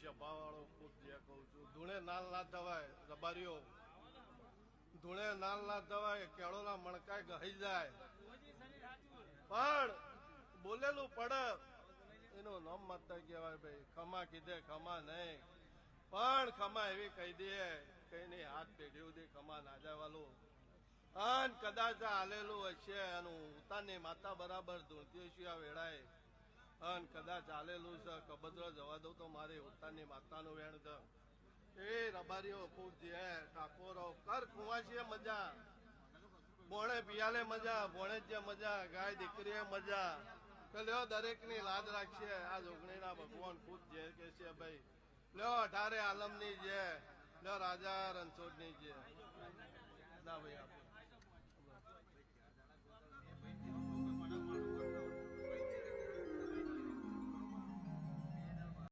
જભાવાળો ખુદ જે કહું છું, ધૂણે નાલ ના થવાય રબારીઓ, ધૂણે નાલ ના થવાય, કેળોના મણકાય ગહી જાય, પણ બોલેલું પડે એનું નામ માતા કહેવાય ભાઈ. ખમા કીધે ખમા નહીં, પણ ખમા એવી કહી દે કઈ નહીં, હાથ પેઢી સુધી ખમા ના જવાલું. અન કદાચ હાલેલું હશે એનું ઉતાની માતા બરાબર ધૂણતી હશે આ વેળાએ, અન કદાચ હાલેલું છે કબતરો જવા દઉં તો મારી ઉતાની માતાનું વેણ છે. એ રબારીઓ ખૂબ જે ઠાકોરો કર કુંવાશીએ મજા, ભોણે પિયાલે મજા, ભોણે જે મજા, ગાય દીકરીએ મજા. તો લ્યો દરેક ની લાજ રાખશે. આ જોગણીના ભગવાન ખુદ જે કે છે ભાઈ, લ્યો 18 આલમની જે, લ્યો રાજા રણછોડની જે. ના ભાઈ